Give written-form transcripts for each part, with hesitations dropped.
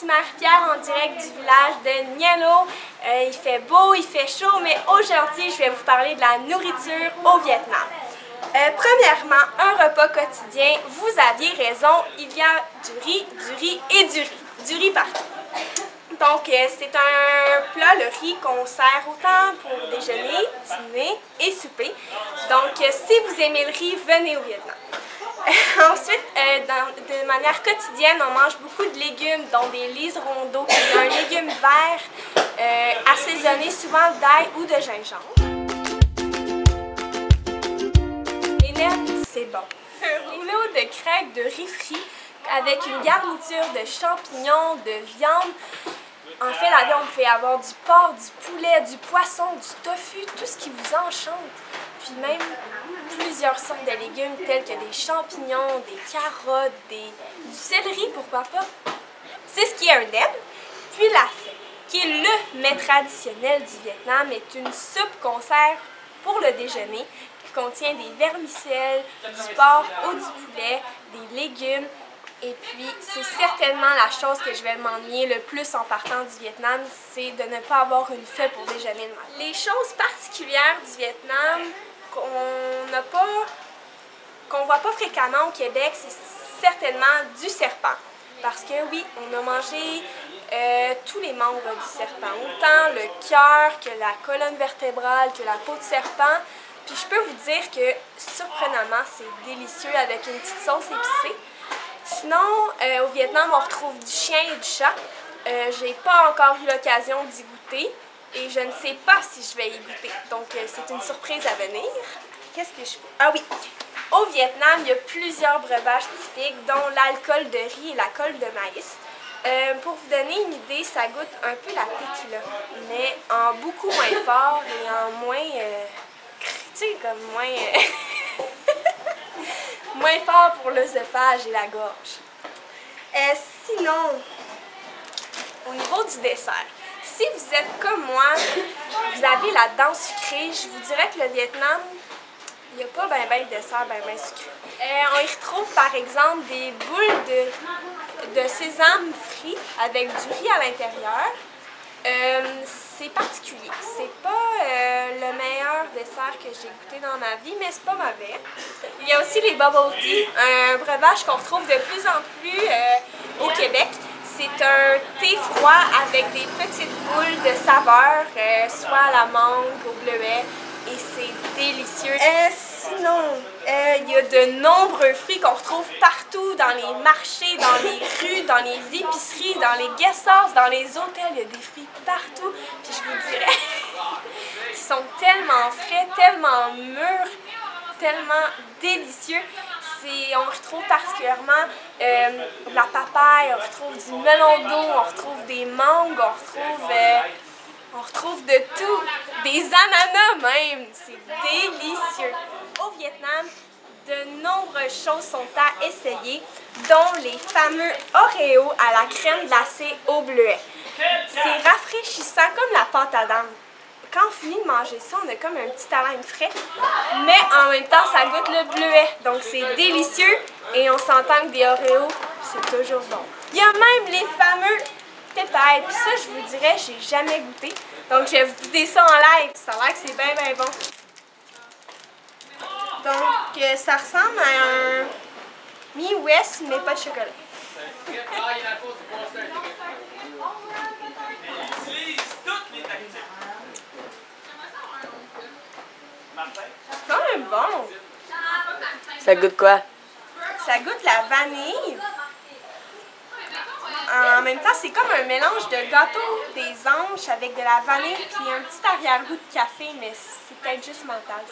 Marie-Pierre en direct du village de Nielo. Il fait beau, il fait chaud, mais aujourd'hui, je vais vous parler de la nourriture au Vietnam. Premièrement, un repas quotidien, vous aviez raison, il y a du riz et du riz. Du riz partout. Donc, c'est un plat, le riz, qu'on sert autant pour déjeuner, dîner et souper. Donc, si vous aimez le riz, venez au Vietnam. Ensuite, de manière quotidienne, on mange beaucoup de légumes, dont des liserons qui est un légume vert assaisonné souvent d'ail ou de gingembre. Les nems, c'est bon. Un rouleau de crêpes de riz frit avec une garniture de champignons, de viande. En fait, la viande, vous pouvez avoir du porc, du poulet, du poisson, du tofu, tout ce qui vous enchante. Puis même plusieurs sortes de légumes tels que des champignons, des carottes, du céleri, pourquoi pas. C'est ce qui est un nem. Puis la pho, qui est le mets traditionnel du Vietnam, est une soupe qu'on sert pour le déjeuner, qui contient des vermicelles, du porc ou du poulet, des légumes. Et puis, c'est certainement la chose que je vais m'ennuyer le plus en partant du Vietnam, c'est de ne pas avoir une pho pour déjeuner le matin. Les choses particulières du Vietnam qu'on voit pas fréquemment au Québec, c'est certainement du serpent. Parce que oui, on a mangé tous les membres du serpent, autant le cœur que la colonne vertébrale, que la peau de serpent. Puis je peux vous dire que, surprenamment, c'est délicieux avec une petite sauce épicée. Sinon, au Vietnam, on retrouve du chien et du chat. J'ai pas encore eu l'occasion d'y goûter et je ne sais pas si je vais y goûter. Donc, c'est une surprise à venir. Qu'est-ce que je peux... Ah oui! Au Vietnam, il y a plusieurs breuvages typiques, dont l'alcool de riz et l'alcool de maïs. Pour vous donner une idée, ça goûte un peu la tequila, mais en beaucoup moins fort et en moins... tu sais, comme moins... moins fort pour l'œsophage et la gorge. Sinon, au niveau du dessert, si vous êtes comme moi, vous avez la dent sucrée, je vous dirais que le Vietnam, il n'y a pas ben de dessert ben sucré. On y retrouve par exemple des boules de sésame frit avec du riz à l'intérieur. C'est particulier. C'est pas le meilleur dessert que j'ai goûté dans ma vie, mais c'est pas mauvais. Il y a aussi les bubble tea, un breuvage qu'on retrouve de plus en plus au Québec. C'est un thé froid avec des petites boules de saveur, soit à la mangue, au bleuet, et c'est délicieux. Sinon, il y a de nombreux fruits qu'on retrouve partout, dans les marchés, dans les rues, dans les épiceries, dans les guest houses, dans les hôtels. Il y a des fruits partout. Puis je vous dirais qu'ils sont tellement frais, tellement mûrs, tellement délicieux. On retrouve particulièrement la papaye, on retrouve du melon d'eau, on retrouve des mangues, on retrouve de tout, des ananas même, c'est délicieux. Au Vietnam, de nombreuses choses sont à essayer, dont les fameux Oreos à la crème glacée au bleuet. C'est rafraîchissant comme la pâte à dents. Quand on finit de manger ça, on a comme un petit haleine frais, mais en même temps, ça goûte le bleuet. Donc c'est délicieux et on s'entend que des Oreos, c'est toujours bon. Il y a même les fameux pépites. Puis ça, je vous dirais, j'ai jamais goûté. Donc je vais vous goûter ça en live. Ça a l'air que c'est bien bon. Donc ça ressemble à un Mi-West, mais pas de chocolat. C'est quand même bon. Ça goûte quoi? Ça goûte la vanille. En même temps, c'est comme un mélange de gâteau des anges avec de la vanille puis un petit arrière-goût de café, mais c'est peut-être juste mental.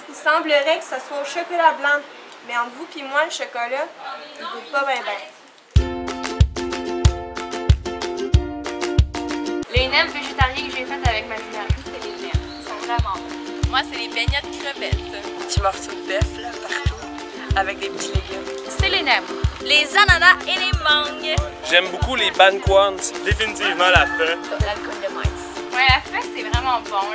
Il semblerait que ce soit au chocolat blanc, mais entre vous et moi, le chocolat, il goûte pas bien. Les nems végétariens que j'ai fait avec ma jumelle, c'était les nems. Ils sont vraiment bons. Moi, c'est les beignets de crevettes. Petit morceau de bœuf là, partout, avec des petits légumes. C'est les nems. Les ananas et les mangues. J'aime beaucoup les ban quans. Définitivement la pho. L'alcool de maïs. Ouais, la pho, c'est vraiment bon.